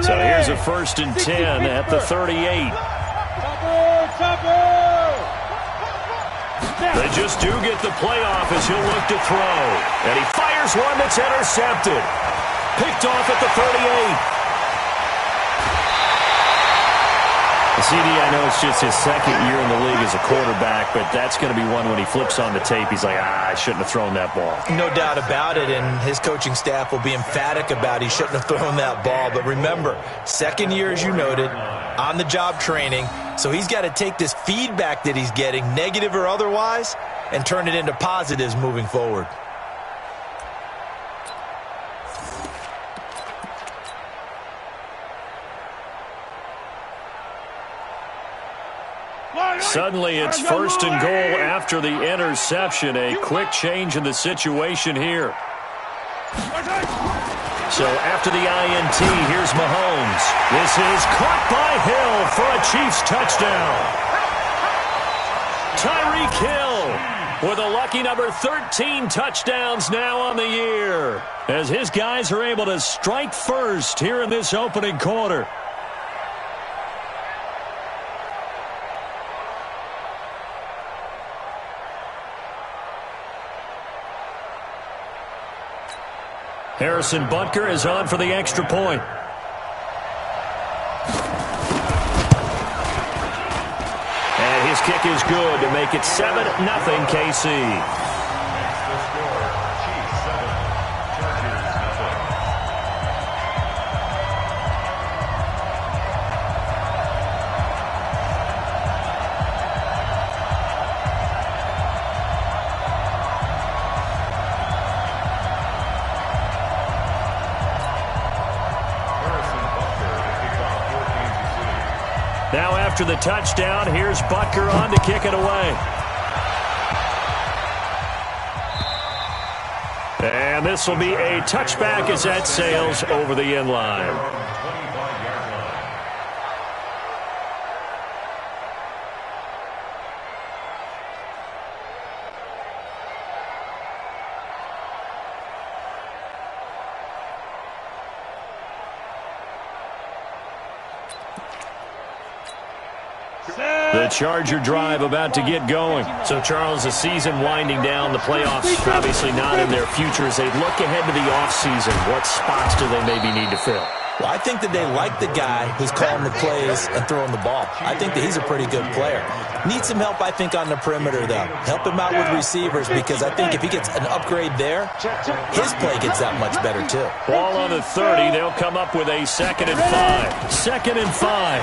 So here's a 1st and 10 at the 38. They just do get the playoff as he'll look to throw. And he fires one that's intercepted. Picked off at the 38. CD, I know it's just his 2nd year in the league as a quarterback, but that's going to be one when he flips on the tape, he's like, I shouldn't have thrown that ball. No doubt about it, and his coaching staff will be emphatic about he shouldn't have thrown that ball. But remember, 2nd year, as you noted, on-the-job training, so he's got to take this feedback that he's getting, negative or otherwise, and turn it into positives moving forward. Suddenly, it's 1st and goal after the interception. A quick change in the situation here. So after the INT, here's Mahomes. This is caught by Hill for a Chiefs touchdown. Tyreek Hill with a lucky number 13 touchdowns now on the year, as his guys are able to strike first here in this opening quarter. Harrison Butker is on for the extra point. And his kick is good to make it 7-0 KC. Now after the touchdown, here's Butker on to kick it away. And this will be a touchback as that sails over the end line. The Charger drive about to get going. So, Charles, the season winding down, the playoffs obviously not in their future. As they look ahead to the offseason, what spots do they maybe need to fill? Well, I think that they like the guy who's calling the plays and throwing the ball. I think that he's a pretty good player. Needs some help, I think, on the perimeter, though. Help him out with receivers, because I think if he gets an upgrade there, his play gets that much better, too. Ball on the 30. They'll come up with a 2nd and 5. 2nd and 5.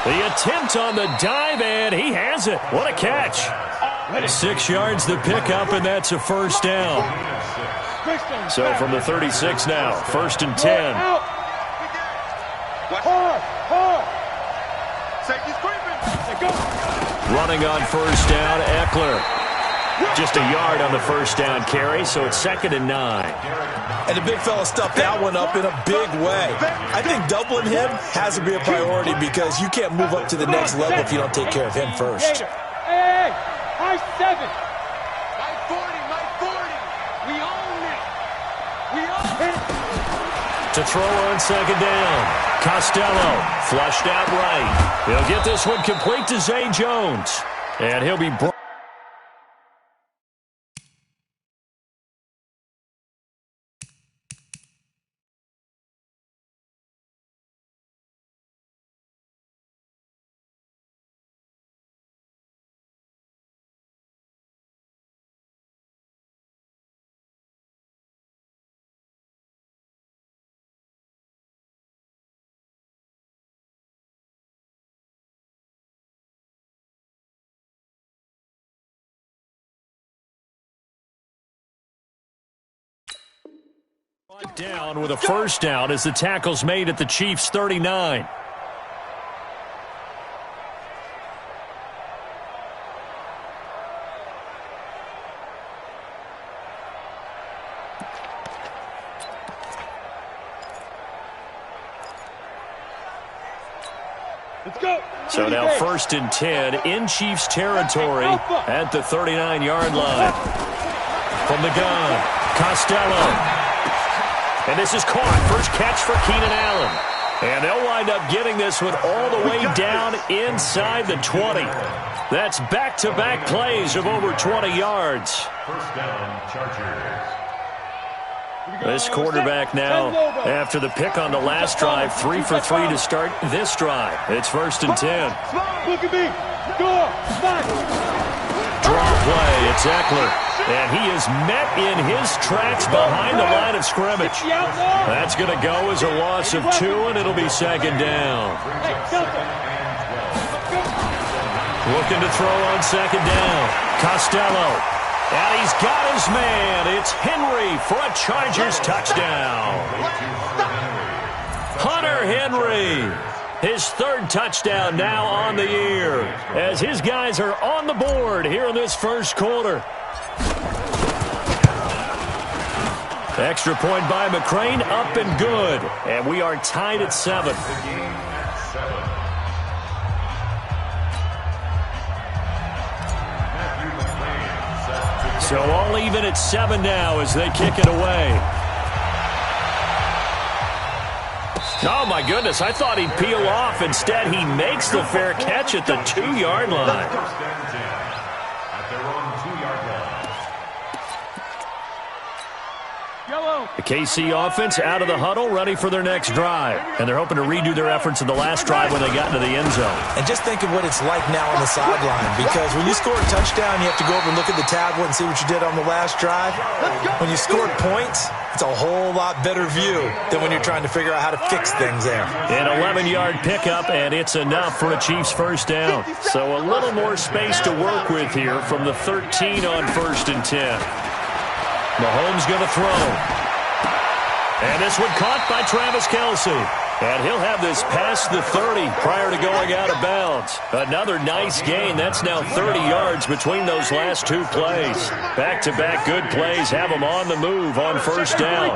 The attempt on the dive, and he has it. What a catch. 6 yards the pickup, and that's a 1st down. So from the 36 now, 1st and 10. Running on 1st down, Eckler. Just a yard on the 1st down carry, so it's 2nd and 9. And the big fella stuffed that one up in a big way. I think doubling him has to be a priority, because you can't move up to the next level if you don't take care of him first. Hey, high 7. My 40, my 40. We own it. We own it. To throw on 2nd down. Costello flushed out right. He'll get this one complete to Zay Jones. And he'll be brought. Down with a 1st down as the tackle's made at the Chiefs' 39. Let's go. So now 1st and 10 in Chiefs territory at the 39-yard line. From the gun, Costello. And this is caught. First catch for Keenan Allen. And they'll wind up getting this one all the way down inside the 20. That's back-to-back plays of over 20 yards. First down, Chargers. This quarterback now, after the pick on the last drive, 3 for 3 to start this drive. It's 1st and 10. Look at me. Draw play. It's Eckler. And he is met in his tracks behind the line of scrimmage. That's going to go as a loss of 2, and it'll be 2nd down. Looking to throw on 2nd down. Costello. And he's got his man. It's Henry for a Chargers touchdown. Hunter Henry. His 3rd touchdown now on the year as his guys are on the board here in this first quarter. Extra point by McCrane, up and good. And we are tied at 7. So all even at 7 now as they kick it away. Oh, my goodness. I thought he'd peel off. Instead, he makes the fair catch at the 2-yard line. The KC offense out of the huddle, ready for their next drive. And they're hoping to redo their efforts in the last drive when they got into the end zone. And just think of what it's like now on the sideline, because when you score a touchdown, you have to go over and look at the tablet and see what you did on the last drive. When you scored points, it's a whole lot better view than when you're trying to figure out how to fix things there. An 11-yard pickup, and it's enough for a Chiefs first down. So a little more space to work with here from the 13 on 1st and 10. Mahomes going to throw. And this one caught by Travis Kelce. And he'll have this past the 30 prior to going out of bounds. Another nice gain. That's now 30 yards between those last 2 plays. Back-to-back good plays have them on the move on 1st down.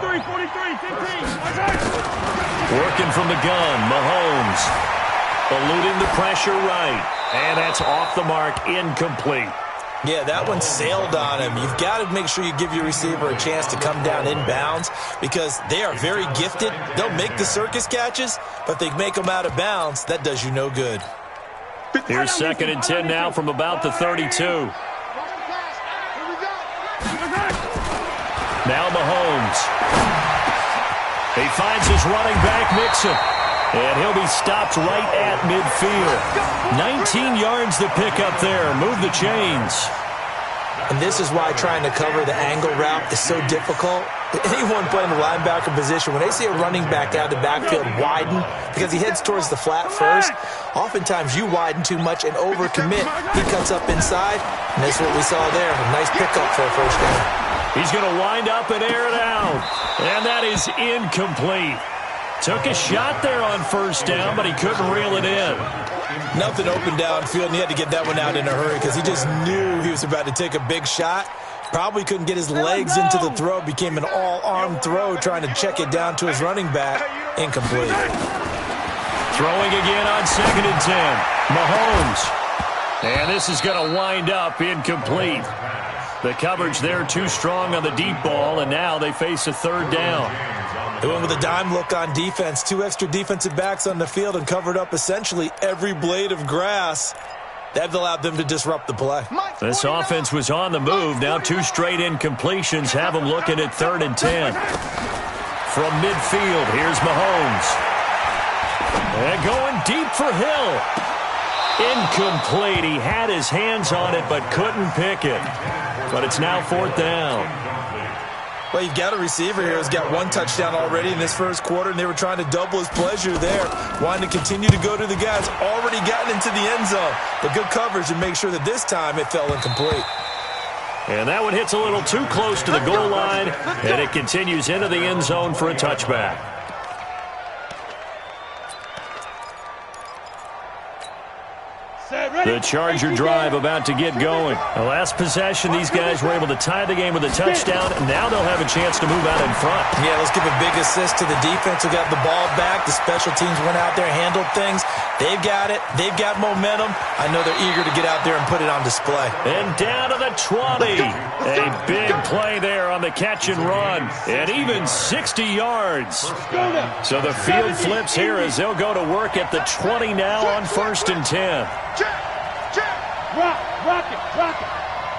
Working from the gun, Mahomes. Eluding the pressure right. And that's off the mark, incomplete. Yeah, that one sailed on him. You've got to make sure you give your receiver a chance to come down inbounds because they are very gifted. They'll make the circus catches, but they make them out of bounds. That does you no good. Here's 2nd and 10 now from about the 32. Now Mahomes. He finds his running back, Mixon. And he'll be stopped right at midfield. 19 yards to pick up there. Move the chains. And this is why trying to cover the angle route is so difficult. Anyone playing the linebacker position, when they see a running back out of the backfield widen, because he heads towards the flat first, oftentimes you widen too much and overcommit. He cuts up inside, and that's what we saw there. A nice pickup for a first down. He's going to wind up and air it out. And that is incomplete. Took a shot there on 1st down, but he couldn't reel it in. Nothing open downfield, and he had to get that one out in a hurry because he just knew he was about to take a big shot. Probably couldn't get his legs into the throw. Became an all-arm throw trying to check it down to his running back. Incomplete. Throwing again on 2nd and 10. Mahomes. And this is going to wind up incomplete. The coverage there too strong on the deep ball, and now they face a 3rd down. They went with a dime look on defense. 2 extra defensive backs on the field and covered up essentially every blade of grass. That allowed them to disrupt the play. This offense was on the move. Now 2 straight incompletions have them looking at 3rd and 10. From midfield, here's Mahomes. And going deep for Hill. Incomplete. He had his hands on it but couldn't pick it. But it's now 4th down. Well, you've got a receiver here who's got 1 touchdown already in this first quarter, and they were trying to double his pleasure there, wanting to continue to go to the guys already gotten into the end zone. But good coverage and make sure that this time it fell incomplete. And that one hits a little too close to the goal line, and it continues into the end zone for a touchback. The Charger drive about to get going. The last possession, these guys were able to tie the game with a touchdown, and now they'll have a chance to move out in front. Yeah, let's give a big assist to the defense who got the ball back. The special teams went out there, handled things. They've got it. They've got momentum. I know they're eager to get out there and put it on display. And down to the 20. A big play there on the catch and run. And even 60 yards. So the field flips here as they'll go to work at the 20 now on 1st and 10. Rock it.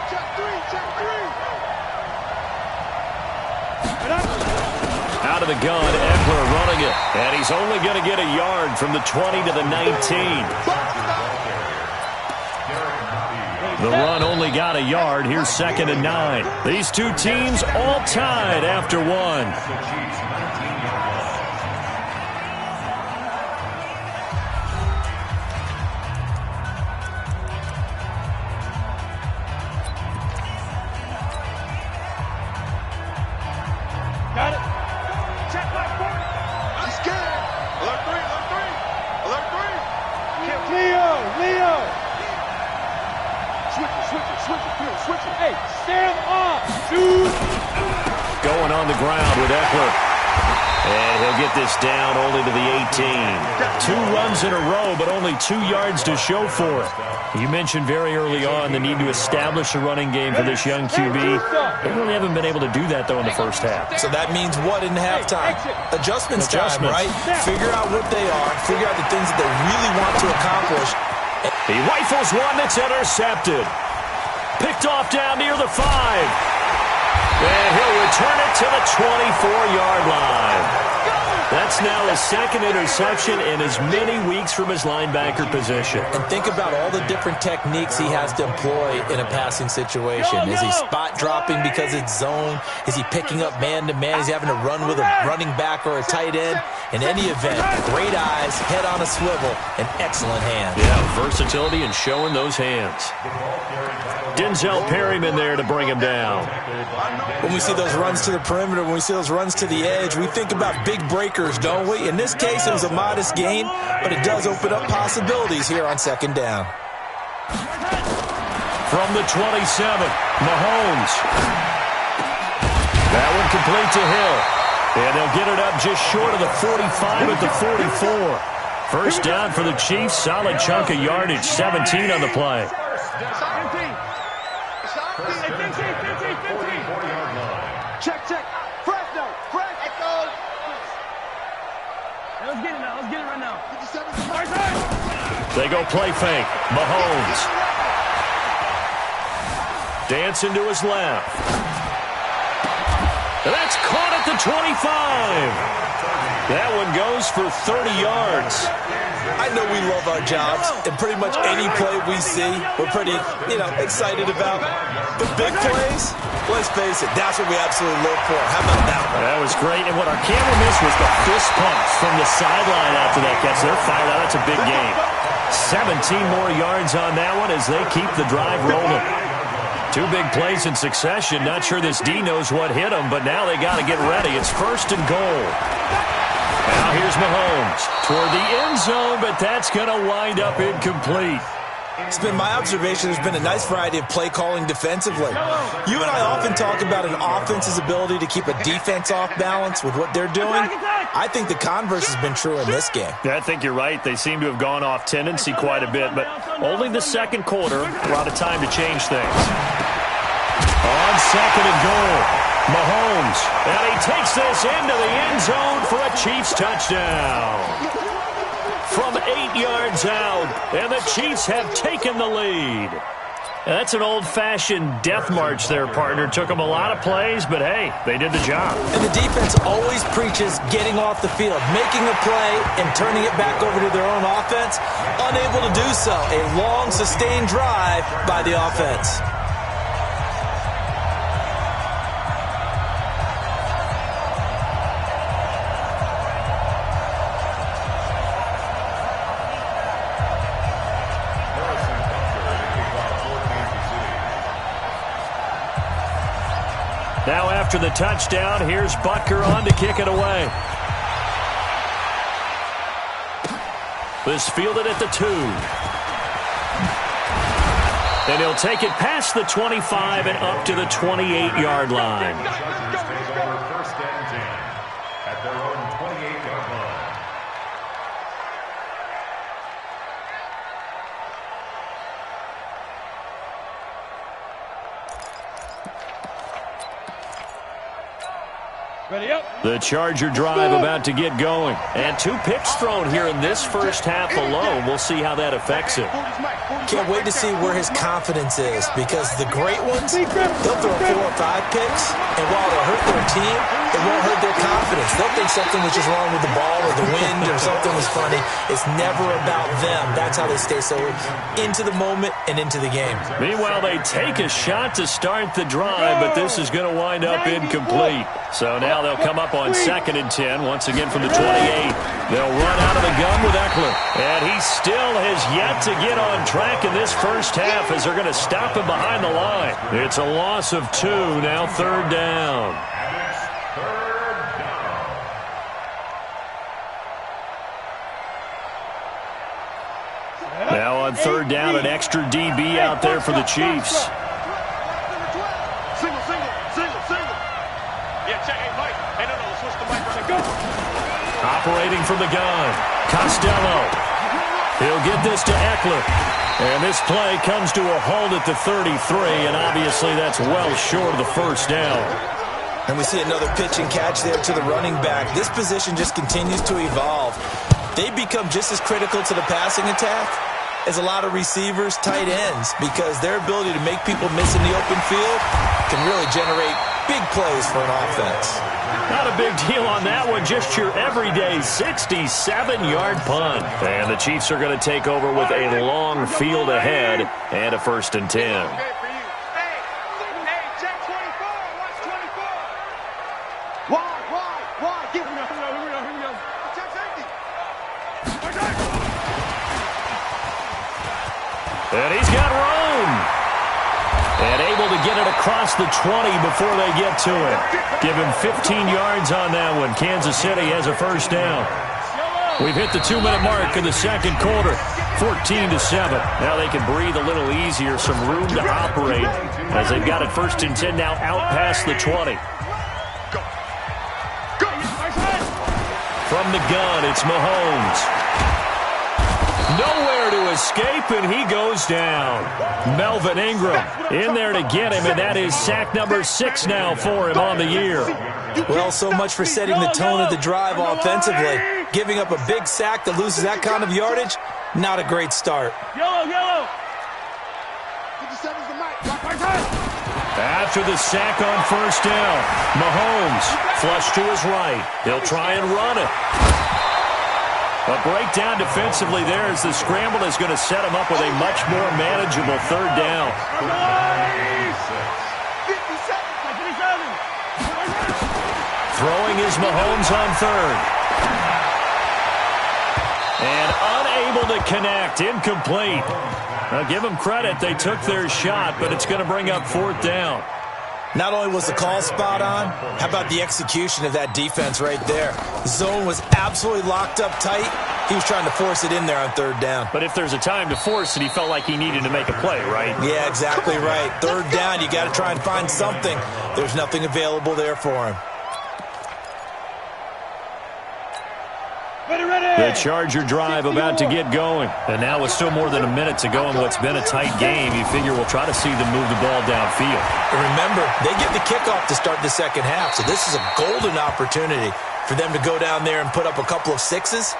Check three. Out of the gun, Eckler running it. And he's only going to get a yard from the 20 to the 19. The run only got a yard. Here's 2nd and 9. These two teams all tied after one. Got it. Check my point. I'm scared. Alert three. Leo. Switch it. Hey, stand off, dude. Going on the ground with Eckler. And he'll get this down only to the 18. 2 runs in a row, but only 2 yards to show for it. You mentioned very early on the need to establish a running game for this young QB. They really haven't been able to do that, though, in the first half. So that means what in halftime? Adjustments time, right? Figure out what they are. Figure out the things that they really want to accomplish. He rifles one that's intercepted. Picked off down near the 5. And he'll return it to the 24-yard line. That's now his 2nd interception in as many weeks from his linebacker position. And think about all the different techniques he has to employ in a passing situation. Is he spot dropping because it's zone? Is he picking up man-to-man? Is he having to run with a running back or a tight end? In any event, great eyes, head on a swivel, and excellent hands. Yeah, versatility and showing those hands. Denzel Perryman there to bring him down. When we see those runs to the perimeter, when we see those runs to the edge, we think about big breakers, don't we? In this case, it was a modest gain, but it does open up possibilities here on 2nd down. From the 27, Mahomes. That one complete to Hill. And they'll get it up just short of the 45 at the 44. First down for the Chiefs. Solid chunk of yardage. 17 on the play. 15. Check. Fresno. Let's get it right now. They go play fake. Mahomes. Dancing to his left. And that's caught at the 25. That one goes for 30 yards. I know we love our jobs, and pretty much any play we see, we're pretty, excited about. But big plays, let's face it, that's what we absolutely look for. How about that one? That was great, and what our camera missed was the fist pumps from the sideline after that catch. They're fired out. That's a big game. 17 more yards on that one as they keep the drive rolling. 2 big plays in succession. Not sure this D knows what hit him, but now they got to get ready. It's 1st and goal. Now here's Mahomes toward the end zone, but that's going to wind up incomplete. It's been my observation there's been a nice variety of play calling defensively. You and I often talk about an offense's ability to keep a defense off balance with what they're doing. I think the converse has been true in this game. Yeah, I think you're right. They seem to have gone off tendency quite a bit, but only the 2nd quarter, a lot of time to change things. On 2nd and goal, Mahomes, and he takes this into the end zone for a Chiefs touchdown. From 8 yards out, and the Chiefs have taken the lead. That's an old-fashioned death march there, partner. Took them a lot of plays, but hey, they did the job. And the defense always preaches getting off the field, making a play, and turning it back over to their own offense. Unable to do so. A long, sustained drive by the offense. Now after the touchdown, here's Butker on to kick it away. This fielded at the 2. And he'll take it past the 25 and up to the 28-yard line. Chargers take over 1st and 10 at their own 28-yard line. Ready up. The Charger drive about to get going. And 2 picks thrown here in this first half alone. We'll see how that affects him. Can't wait to see where his confidence is, because the great ones, they'll throw 4 or 5 picks, and while it'll hurt their team, it won't hurt their confidence. They'll think something was just wrong with the ball or the wind or something was funny. It's never about them. That's how they stay so into the moment and into the game. Meanwhile, they take a shot to start the drive, but this is going to wind up incomplete. So now they'll come up on 2nd and 10, once again from the 28. They'll run out of the gun with Eckler. And he still has yet to get on track in this first half as they're going to stop him behind the line. It's a loss of 2, now 3rd down. Now on 3rd down, an extra DB out there for the Chiefs. Operating from the gun, Costello. He'll get this to Eckler. And this play comes to a halt at the 33, and obviously that's well short of the 1st down. And we see another pitch and catch there to the running back. This position just continues to evolve. They become just as critical to the passing attack as a lot of receivers, tight ends, because their ability to make people miss in the open field can really generate big plays for an offense. Not a big deal on that one, just your everyday 67-yard punt. And the Chiefs are going to take over with a long field ahead and a 1st and 10. And he's got room. And able to get it across the 20 before they get to it. Give him 15 yards on that one. Kansas City has a 1st down. We've hit the 2-minute mark in the 2nd quarter. 14-7. Now they can breathe a little easier. Some room to operate as they've got it 1st and 10 now out past the 20. From the gun, it's Mahomes. Nowhere to escape, and he goes down. Melvin Ingram in there to get him, and that is sack number 6 now for him on the year. Well, so much for setting the tone of the drive offensively. Giving up a big sack that loses that kind of yardage, not a great start. After the sack on 1st down, Mahomes flush to his right. He'll try and run it. A breakdown defensively there as the scramble is going to set him up with a much more manageable 3rd down. Throwing is Mahomes on 3rd. And unable to connect, incomplete. Now give them credit, they took their shot, but it's going to bring up 4th down. Not only was the call spot on, how about the execution of that defense right there? The zone was absolutely locked up tight. He was trying to force it in there on 3rd down. But if there's a time to force it, he felt like he needed to make a play, right? Yeah, exactly right. 3rd down, you got to try and find something. There's nothing available there for him. The Charger drive about to get going. And now with still more than a minute to go in what's been a tight game, you figure we'll try to see them move the ball downfield. And remember, they get the kickoff to start the 2nd half, so this is a golden opportunity for them to go down there and put up a couple of 6s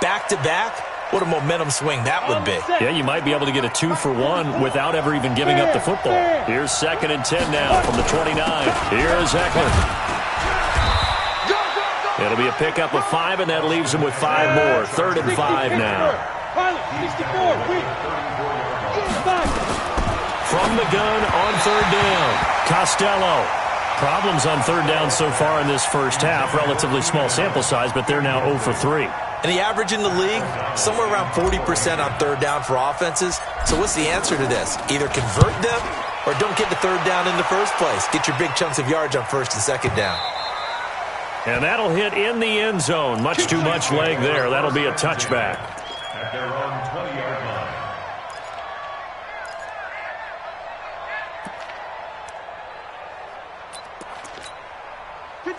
back-to-back. What a momentum swing that would be. Yeah, you might be able to get a 2-for-1 without ever even giving up the football. Here's 2nd and 10 now from the 29. Here's Eckler. It'll be a pickup of 5, and that leaves him with 5 more. 3rd and 5 now. From the gun on 3rd down, Costello. Problems on 3rd down so far in this first half. Relatively small sample size, but they're now 0 for 3. And the average in the league, somewhere around 40% on 3rd down for offenses. So what's the answer to this? Either convert them or don't get the 3rd down in the first place. Get your big chunks of yards on 1st and 2nd down. And that'll hit in the end zone. Much too much leg there. That'll be a touchback. At their own 20-yard line.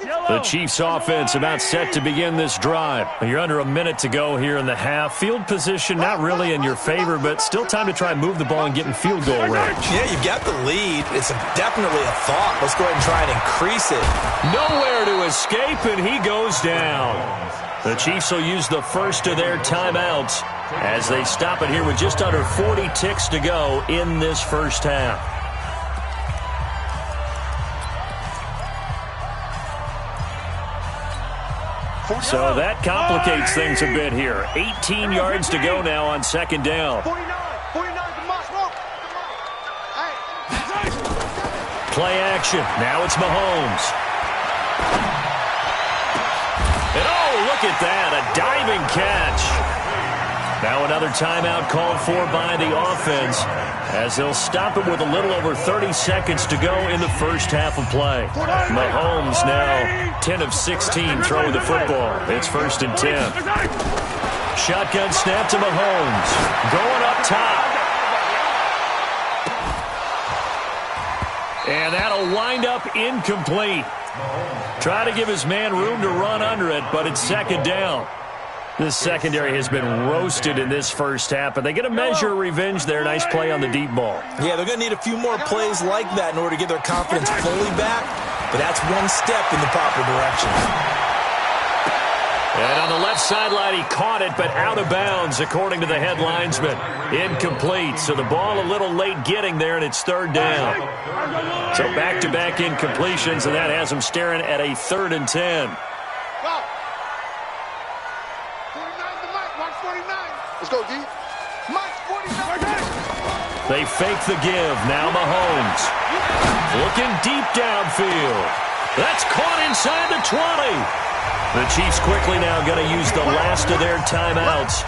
The Chiefs offense about set to begin this drive. You're under a minute to go here in the half. Field position not really in your favor, but still time to try and move the ball and get in field goal range. Yeah, you've got the lead. It's definitely a thought. Let's go ahead and try and increase it. Nowhere to escape, and he goes down. The Chiefs will use the first of their timeouts as they stop it here with just under 40 ticks to go in this first half. So that complicates things a bit here. 18 yards to go now on second down. 49, come on, smoke. Play action. Now it's Mahomes. And oh, look at that, a diving catch. Now another timeout called for by the offense as they'll stop it with a little over 30 seconds to go in the first half of play. Mahomes now 10 of 16 throwing the football. It's 1st and 10. Shotgun snap to Mahomes. Going up top. And that'll wind up incomplete. Try to give his man room to run under it, but it's second down. This secondary has been roasted in this first half, but they get a measure of revenge there. Nice play on the deep ball. Yeah, they're going to need a few more plays like that in order to get their confidence fully back, but that's one step in the proper direction. And on the left sideline, he caught it, but out of bounds, according to the head linesman. Incomplete, so the ball a little late getting there, and it's third down. So back-to-back incompletions, and that has them staring at a 3rd and 10. Let's go, D. Mike, 49. They fake the give. Now Mahomes. Looking deep downfield. That's caught inside the 20. The Chiefs quickly now going to use the last of their timeouts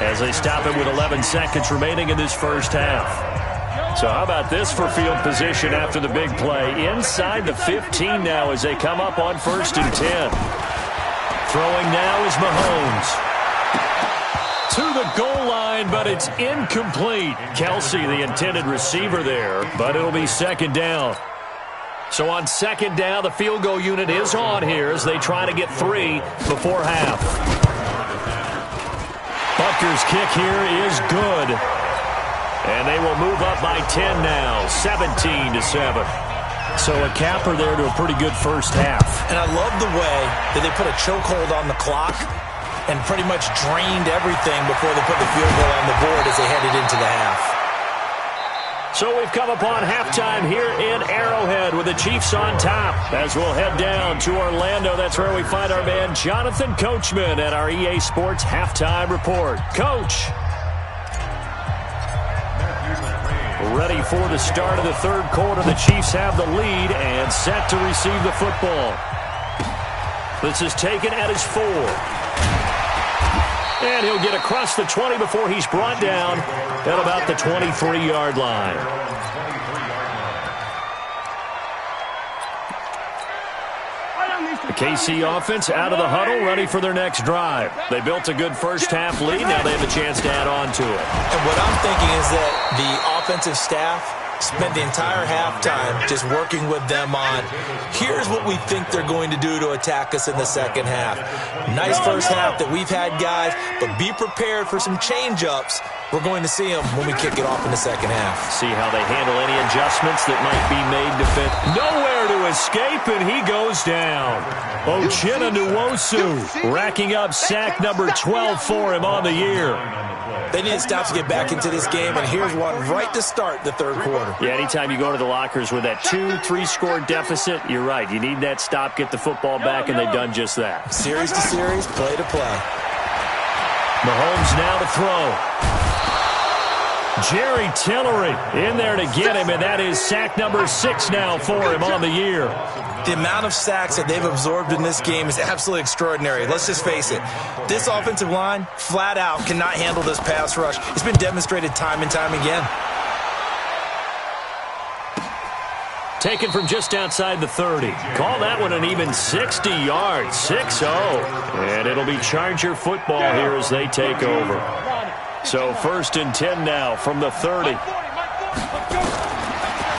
as they stop it with 11 seconds remaining in this first half. So how about this for field position after the big play? Inside the 15 now as they come up on 1st and 10. Throwing now is Mahomes. To the goal line, but it's incomplete. Kelsey, the intended receiver there, but it'll be second down. So on second down, the field goal unit is on here as they try to get 3 before half. Butker's kick here is good. And they will move up by 10 now, 17-7. So a capper there to a pretty good first half. And I love the way that they put a chokehold on the clock and pretty much drained everything before they put the field goal on the board as they headed into the half. So we've come upon halftime here in Arrowhead with the Chiefs on top. As we'll head down to Orlando, that's where we find our man Jonathan Coachman at our EA Sports Halftime Report. Coach. Ready for the start of the third quarter. The Chiefs have the lead and set to receive the football. This is taken at his 4. And he'll get across the 20 before he's brought down at about the 23-yard line. The KC offense out of the huddle, ready for their next drive. They built a good first-half lead. Now they have a chance to add on to it. And what I'm thinking is that the offensive staff spent the entire halftime just working with them on, here's what we think they're going to do to attack us in the second half. Nice first half that we've had, guys, but be prepared for some change-ups. We're going to see them when we kick it off in the second half. See how they handle any adjustments that might be made to fit. Nowhere to escape, and he goes down. Uchenna Nwosu racking up sack number 12 for him on the year. They need to stop to get back into this game, and here's one right to start the third quarter. Yeah, anytime you go to the lockers with that 2-3 score deficit, you're right. You need that stop, get the football back, and they've done just that. Series to series, play to play. Mahomes now to throw. Jerry Tillery in there to get him, and that is sack number 6 now for him on the year. The amount of sacks that they've absorbed in this game is absolutely extraordinary. Let's just face it. This offensive line, flat out, cannot handle this pass rush. It's been demonstrated time and time again. Taken from just outside the 30. Call that one an even 60 yards, 6-0. And it'll be Charger football here as they take over. So 1st and 10 now from the 30.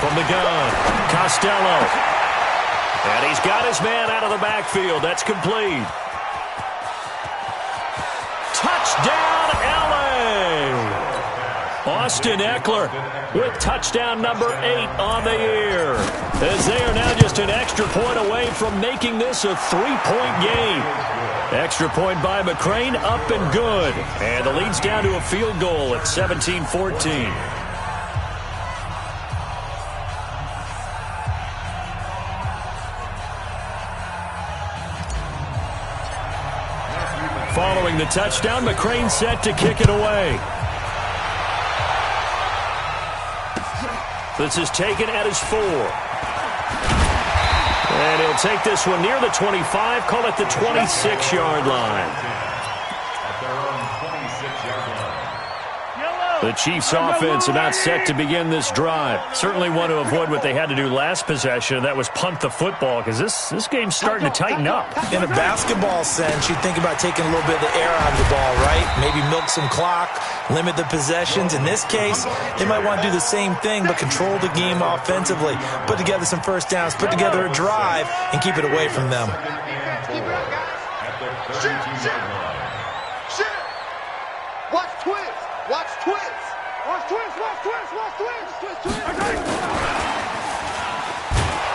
From the gun, Costello. And he's got his man out of the backfield. That's complete. Touchdown, LA! Austin Eckler with touchdown number 8 on the year, as they are now just an extra point away from making this a 3-point game. Extra point by McCrane, up and good. And the lead's down to a field goal at 17-14. Following the touchdown, McCrane set to kick it away. This is taken at his 4. And he'll take this one near the 25, call it the 26-yard line. At their own 26-yard line. The Chiefs' offense about set to begin this drive. Certainly want to avoid what they had to do last possession, and that was punt the football, because this game's starting to tighten up. In a basketball sense, you think about taking a little bit of the air out of the ball, right? Maybe milk some clock, limit the possessions. In this case, they might want to do the same thing, but control the game offensively. Put together some first downs, put together a drive, and keep it away from them. At their 32-yard line. Watch twist. Watch twist. Watch twist. Watch twist. Watch twist. Twist. Twist.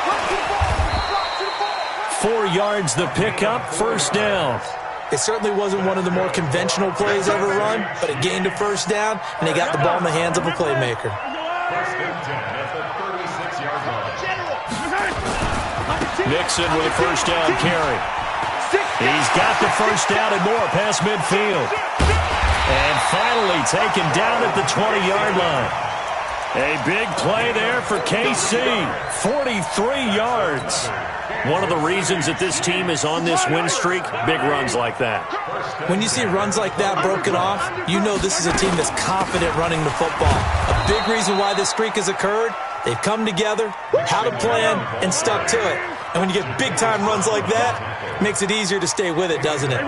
Watch the ball. Watch the ball. 4 yards the pickup, first down. It certainly wasn't one of the more conventional plays ever run, but it gained a first down, and they got the ball in the hands of a playmaker. First and 10 at the 36-yard line. Nixon with a first down carry. He's got the first down and more past midfield. And finally taken down at the 20-yard line. A big play there for KC. 43 yards. One of the reasons that this team is on this win streak, big runs like that. When you see runs like that broken off, you know this is a team that's confident running the football. A big reason why this streak has occurred, they've come together, had a plan, and stuck to it. And when you get big-time runs like that, it makes it easier to stay with it, doesn't it?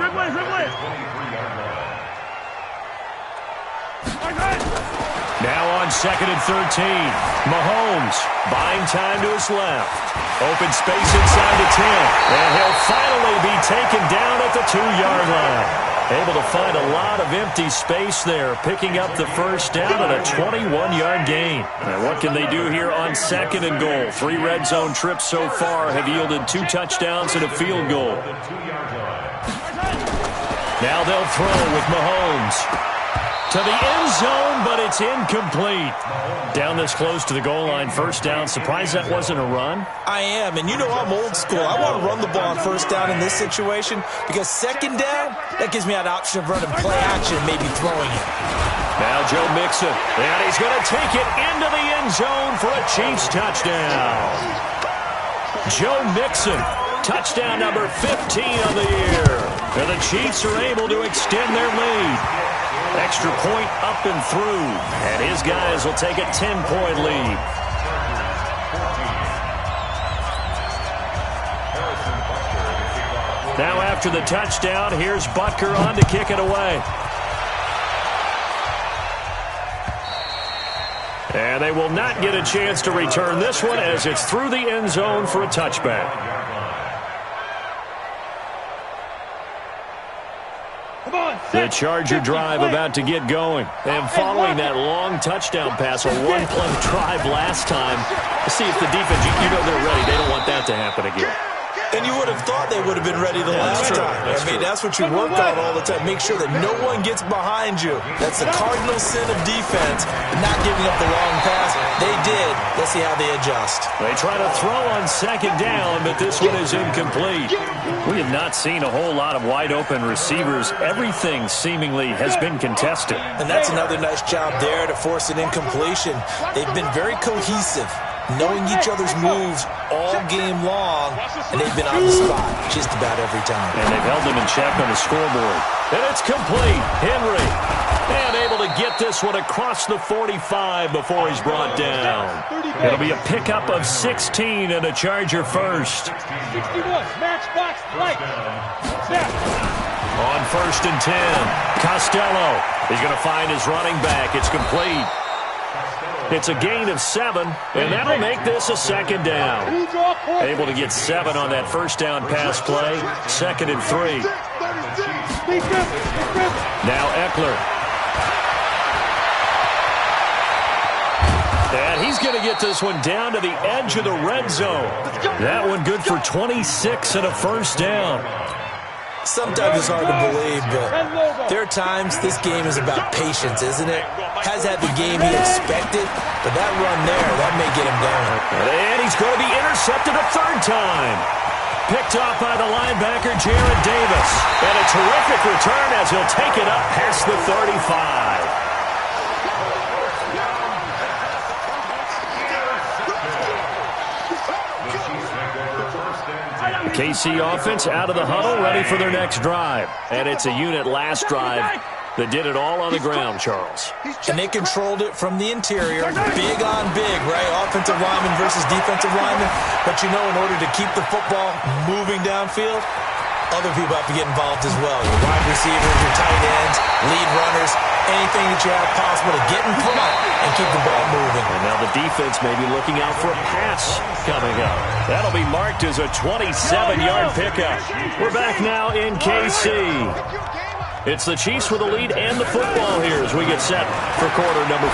Now on 2nd and 13. Mahomes buying time to his left. Open space inside the 10. And he'll finally be taken down at the 2-yard line. Able to find a lot of empty space there, picking up the first down at a 21-yard gain. And what can they do here on 2nd and goal? 3 red zone trips so far have yielded 2 touchdowns and a field goal. Now they'll throw with Mahomes. To the end zone, but it's incomplete. Down this close to the goal line, first down. Surprised that wasn't a run? I am, and you know I'm old school. I want to run the ball on first down in this situation because second down, that gives me an option of running play action, maybe throwing it. Now Joe Mixon, and he's going to take it into the end zone for a Chiefs touchdown. Joe Mixon, touchdown number 15 on the year. And the Chiefs are able to extend their lead. Extra point up and through. And his guys will take a 10-point lead. Now after the touchdown, here's Butker on to kick it away. And they will not get a chance to return this one as it's through the end zone for a touchback. The Charger drive about to get going. And following that long touchdown pass, a one-play drive last time, to see if the defense, you know they're ready. They don't want that to happen again. And you would have thought they would have been ready the last time. That's what you work on all the time. Make sure that no one gets behind you. That's the cardinal sin of defense, not giving up the long pass. They did. Let's see how they adjust. They try to throw on second down, but this one is incomplete. We have not seen a whole lot of wide-open receivers. Everything seemingly has been contested. And that's another nice job there to force an incompletion. They've been very cohesive, knowing each other's moves all game long, and they've been on the spot just about every time. And they've held them in check on the scoreboard. And it's complete. Henry, and able to get this one across the 45 before he's brought down. It'll be a pickup of 16 and a Charger first. 61, matchbox, light. On 1st and 10, Costello is going to find his running back. It's complete. It's a gain of 7, and that'll make this a second down. Able to get 7 on that first down pass play. 2nd and 3. Now Eckler. And he's going to get this one down to the edge of the red zone. That one good for 26 and a first down. Sometimes it's hard to believe, but there are times this game is about patience, isn't it? Has had the game he expected, but that run there, that may get him down. And he's going to be intercepted a 3rd time. Picked off by the linebacker, Jared Davis. And a terrific return as he'll take it up past the 35. KC offense out of the huddle, ready for their next drive. And it's a unit last drive that did it all on the ground, Charles. And they controlled it from the interior. Big on big, right? Offensive lineman versus defensive lineman. But you know, in order to keep the football moving downfield, other people have to get involved as well. Your wide receivers, your tight ends, lead runners, anything that you have possible to get in front and keep the ball moving. And now the defense may be looking out for a pass coming up. That'll be marked as a 27-yard pickup. We're back now in KC. It's the Chiefs with the lead and the football here as we get set for quarter number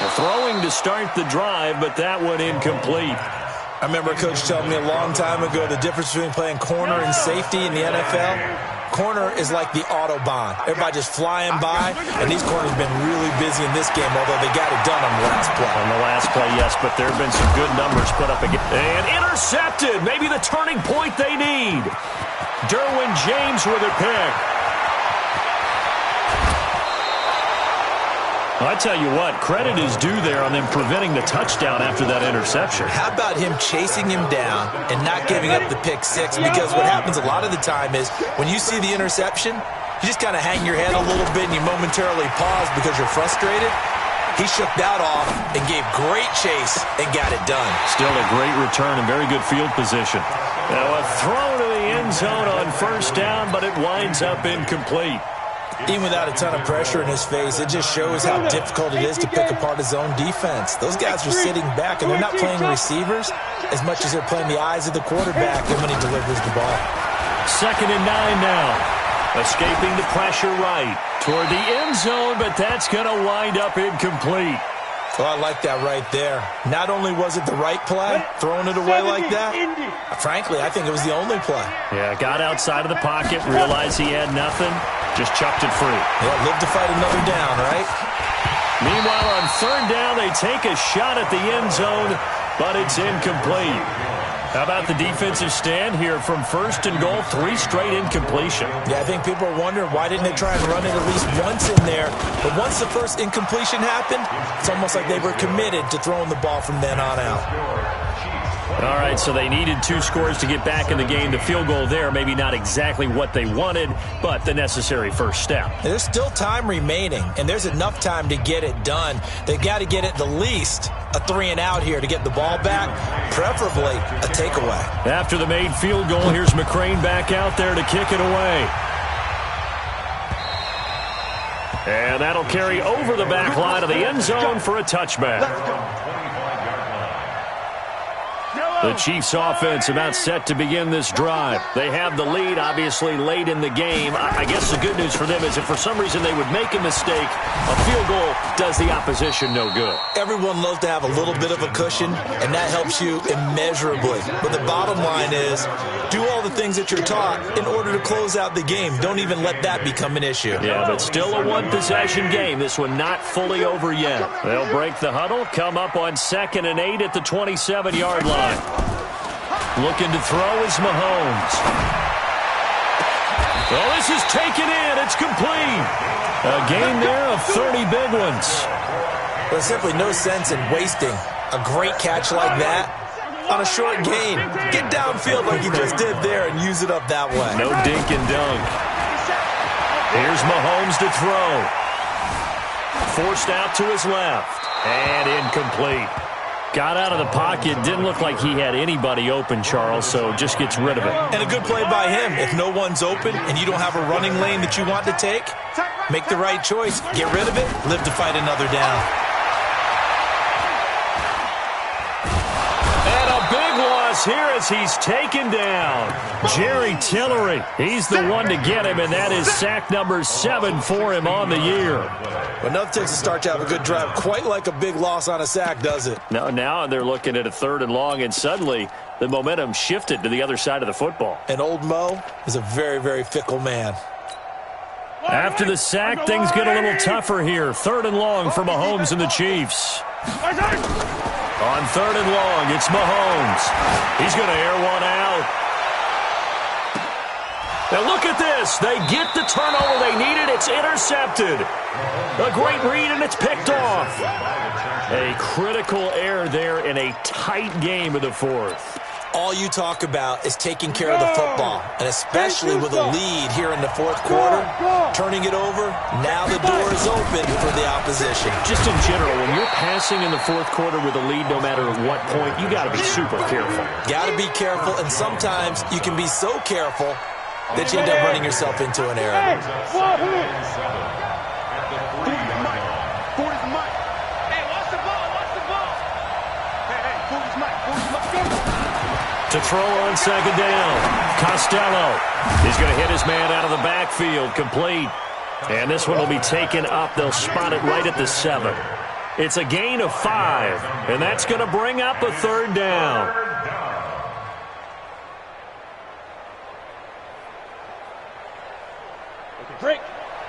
4. Throwing to start the drive, but that one incomplete. I remember a coach telling me a long time ago the difference between playing corner and safety in the NFL. Corner is like the Autobahn. Everybody just flying by, and these corners have been really busy in this game, although they got it done on the last play. On the last play, yes, but there have been some good numbers put up again. And intercepted, maybe the turning point they need. Derwin James with a pick. I tell you what, credit is due there on them preventing the touchdown after that interception. How about him chasing him down and not giving up the pick six? Because what happens a lot of the time is when you see the interception, you just kind of hang your head a little bit and you momentarily pause because you're frustrated. He shook that off and gave great chase and got it done. Still a great return and very good field position. Now a throw to the end zone on first down, but it winds up incomplete. Even without a ton of pressure in his face, it just shows how difficult it is to pick apart his own defense. Those guys are sitting back, and they're not playing receivers as much as they're playing the eyes of the quarterback when he delivers the ball. 2nd and 9 now. Escaping the pressure right toward the end zone, but that's going to wind up incomplete. Well, I like that right there. Not only was it the right play, throwing it away like that, frankly, I think it was the only play. Yeah, got outside of the pocket, realized he had nothing, just chucked it free. Yeah, live to fight another down, right? Meanwhile, on 3rd down, they take a shot at the end zone, but it's incomplete. How about the defensive stand here from 1st and goal, 3 straight incompletion? Yeah, I think people are wondering why didn't they try and run it at least once in there. But once the first incompletion happened, it's almost like they were committed to throwing the ball from then on out. All right, so they needed 2 scores to get back in the game. The field goal there, maybe not exactly what they wanted, but the necessary first step. There's still time remaining, and there's enough time to get it done. They've got to get at the least a 3-and-out here to get the ball back, preferably a takeaway. After the made field goal, here's McCrane back out there to kick it away. And that'll carry over the back line of the end zone for a touchback. The Chiefs offense about set to begin this drive. They have the lead, obviously, late in the game. I guess the good news for them is if for some reason they would make a mistake, a field goal does the opposition no good. Everyone loves to have a little bit of a cushion, and that helps you immeasurably. But the bottom line is, do all the things that you're taught in order to close out the game. Don't even let that become an issue. Yeah, but still a one-possession game. This one not fully over yet. They'll break the huddle, come up on 2nd and 8 at the 27-yard line. Looking to throw is Mahomes. Well, this is taken in. It's complete. A gain there of 30 big ones. There's simply no sense in wasting a great catch like that on a short gain. Get downfield like he just did there and use it up that way. No dink and dunk. Here's Mahomes to throw. Forced out to his left. And incomplete. Got out of the pocket. Didn't look like he had anybody open, Charles, so just gets rid of it. And a good play by him. If no one's open and you don't have a running lane that you want to take, make the right choice. Get rid of it. Live to fight another down. And a big loss here as he's taken down. Jerry Tillery, he's the one to get him, and that is sack number 7 for him on the year. But nothing takes a start to have a good drive quite like a big loss on a sack, does it? No, now they're looking at a 3rd and long, and suddenly the momentum shifted to the other side of the football. And old Mo is a very, very fickle man. After the sack, things get a little tougher here. 3rd and long for Mahomes and the Chiefs. On 3rd and long, it's Mahomes. He's going to air one out. Now look at this. They get the turnover they needed. It's intercepted. A great read, and it's picked off. A critical error there in a tight game of the 4th. All you talk about is taking care of the football, and especially with a lead here in the 4th quarter, turning it over, now the door is open for the opposition. Just in general, when you're passing in the 4th quarter with a lead, no matter what point, you got to be super careful. Got to be careful, and sometimes you can be so careful that you end up running yourself into an error. To throw on 2nd down, Costello. He's going to hit his man out of the backfield, complete. And this one will be taken up. They'll spot it right at the 7. It's a gain of 5, and that's going to bring up a 3rd down. Break.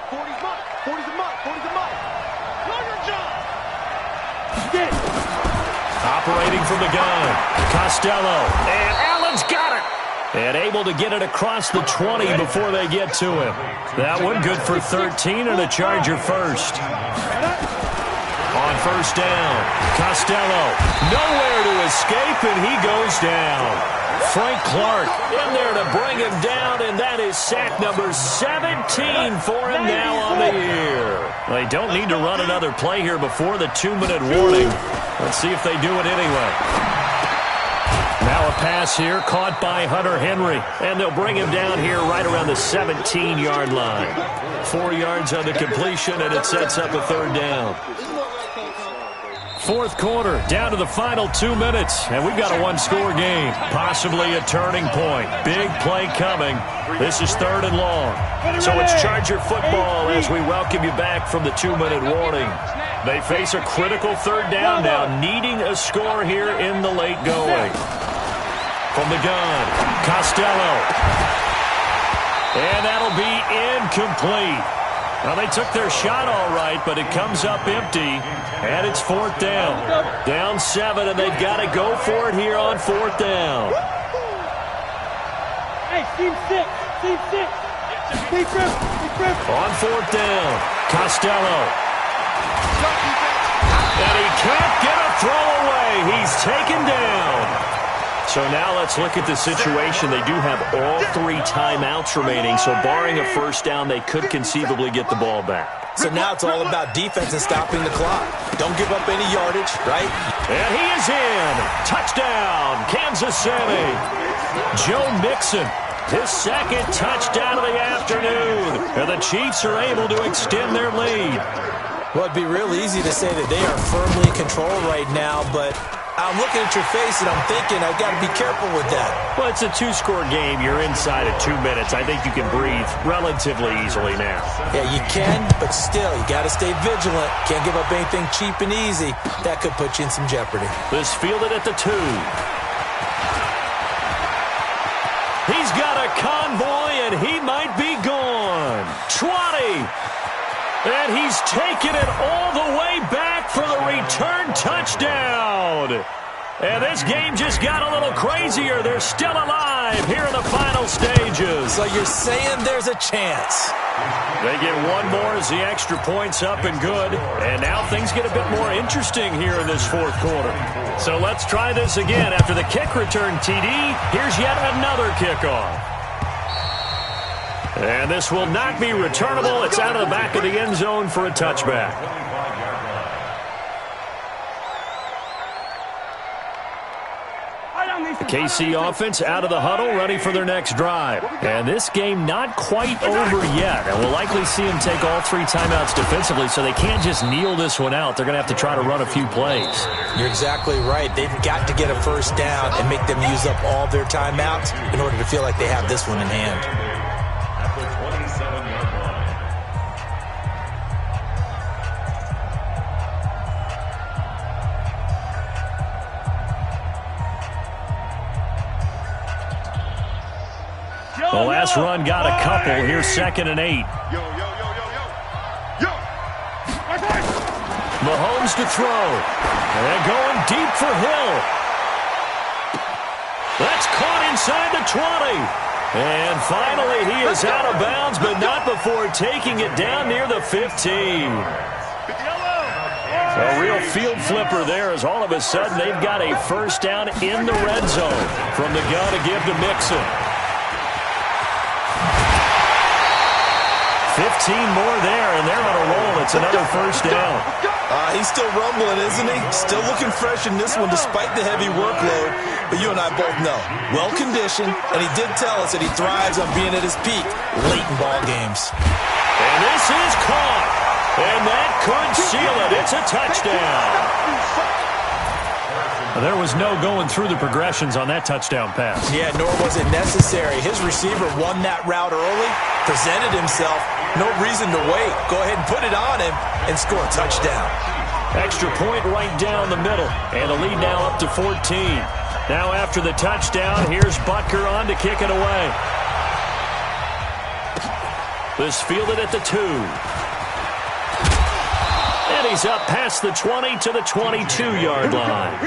40's mine. 40's mine. 40's mine. Know your job. Get it. Operating from the gun, Costello. And Allen's got it. And able to get it across the 20 before they get to him. That one good for 13 and a Charger first. On 1st down, Costello. Nowhere to escape, and he goes down. Frank Clark in there to bring him down, and that is sack number 17 for him now on the year. They don't need to run another play here before the 2-minute warning. Let's see if they do it anyway. Now a pass here caught by Hunter Henry, and they'll bring him down here right around the 17-yard line. 4 yards on the completion, and it sets up a 3rd down. 4th quarter, down to the final 2 minutes, and we've got a 1-score game, possibly a turning point. Big play coming. This is 3rd and long. So it's Charger football as we welcome you back from the 2-minute warning. They face a critical 3rd down now, needing a score here in the late going. From the gun, Costello. And that'll be incomplete. Well, they took their shot all right, but it comes up empty, and it's 4th down. Down 7, and they've got to go for it here on 4th down. Hey, team 6. Team 6. Keep grip. On 4th down, Costello. And he can't get a throw away. He's taken down. So now let's look at the situation. They do have all 3 timeouts remaining, so barring a 1st down, they could conceivably get the ball back. So now it's all about defense and stopping the clock. Don't give up any yardage, right? And he is in. Touchdown, Kansas City. Joe Mixon, his 2nd touchdown of the afternoon. And the Chiefs are able to extend their lead. Well, it'd be real easy to say that they are firmly in control right now, but I'm looking at your face and I'm thinking I've got to be careful with that. Well, it's a 2-score game. You're inside of 2 minutes. I think you can breathe relatively easily now. Yeah, you can, but still, you got to stay vigilant. Can't give up anything cheap and easy. That could put you in some jeopardy. This fielded at the 2. He's got a convoy, and he might be gone. 20. And he's taken it all the way back for the return touchdown. And this game just got a little crazier. They're still alive here in the final stages. So you're saying there's a chance. They get one more as the extra point's up and good. And now things get a bit more interesting here in this 4th quarter. So let's try this again. After the kick return TD, here's yet another kickoff. And this will not be returnable. It's out of the back of the end zone for a touchback. The KC offense out of the huddle, ready for their next drive. And this game not quite over yet. And we'll likely see them take all 3 timeouts defensively, so they can't just kneel this one out. They're going to have to try to run a few plays. You're exactly right. They've got to get a first down and make them use up all their timeouts in order to feel like they have this one in hand. At the 27-yard line. The last run got a couple. Here's 2nd and 8. Mahomes to throw. And going deep for Hill. That's caught inside the 20. And finally he is out of bounds, but not before taking it down near the 15. A real field flipper there, as all of a sudden they've got a first down in the red zone from the gun to give to Mixon. 15 more there, and they're on a roll. It's another first down. He's still rumbling, isn't he? Still looking fresh in this one despite the heavy workload. But you and I both know, well-conditioned, and he did tell us that he thrives on being at his peak late in ball games. And this is caught. And that could seal it. It's a touchdown. There was no going through the progressions on that touchdown pass. Yeah, nor was it necessary. His receiver won that route early, presented himself. No reason to wait. Go ahead and put it on him and score a touchdown. Extra point right down the middle. And the lead now up to 14. Now after the touchdown, here's Butker on to kick it away. This fielded at the 2. And he's up past the 20 to the 22-yard line.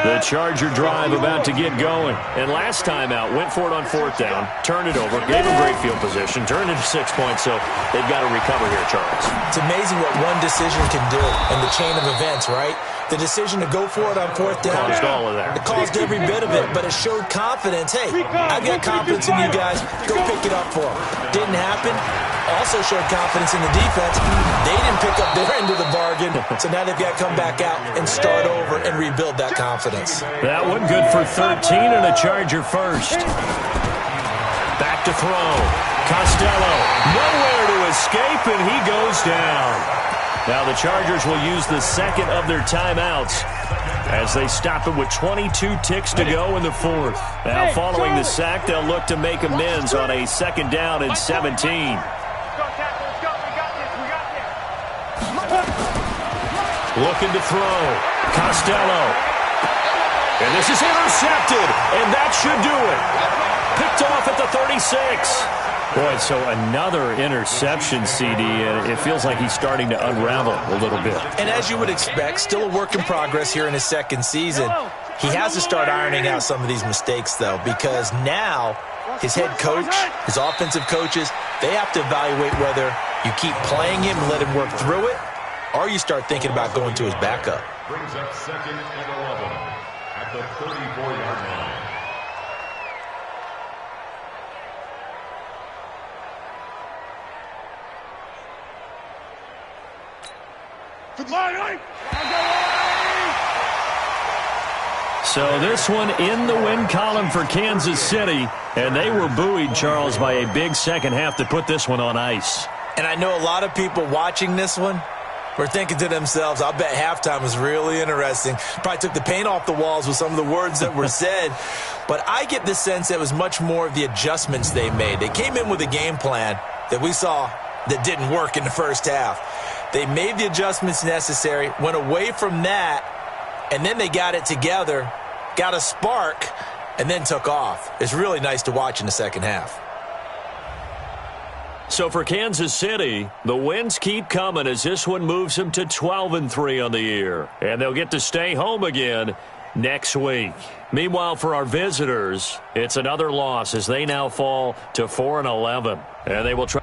The Charger drive about to get going. And last time out, went for it on 4th down, turned it over, gave him great field position, turned it to 6 points, so they've got to recover here, Charles. It's amazing what one decision can do in the chain of events, right? The decision to go for it on 4th down. Caused all of that. It caused every bit of it, but it showed confidence. Hey, I've got confidence in you guys. Go pick it up for them. Didn't happen. Also showed confidence in the defense. They didn't pick up their end of the bargain, so now they've got to come back out and start over and rebuild that confidence. That one good for 13 and a Charger first. Back to throw. Costello, nowhere to escape, and he goes down. Now the Chargers will use the second of their timeouts as they stop it with 22 ticks to go in the 4th. Now following the sack, they'll look to make amends on a 2nd down and 17. Looking to throw. Costello. And this is intercepted, and that should do it. Picked off at the 36. Boy, so another interception, CD, and it feels like he's starting to unravel a little bit. And as you would expect, still a work in progress here in his 2nd season. He has to start ironing out some of these mistakes, though, because now his head coach, his offensive coaches, they have to evaluate whether you keep playing him and let him work through it, or you start thinking about going to his backup. Brings up 2nd and 11 at the 34-yard line. So this one in the win column for Kansas City, and they were buoyed, Charles, by a big second half to put this one on ice. And I know a lot of people watching this one were thinking to themselves, I'll bet halftime was really interesting. Probably took the paint off the walls with some of the words that were said. But I get the sense that it was much more of the adjustments they made. They came in with a game plan that we saw that didn't work in the first half. They made the adjustments necessary, went away from that, and then they got it together, got a spark, and then took off. It's really nice to watch in the second half. So for Kansas City, the wins keep coming as this one moves them to 12-3 on the year. And they'll get to stay home again next week. Meanwhile, for our visitors, it's another loss as they now fall to 4-11. And they will try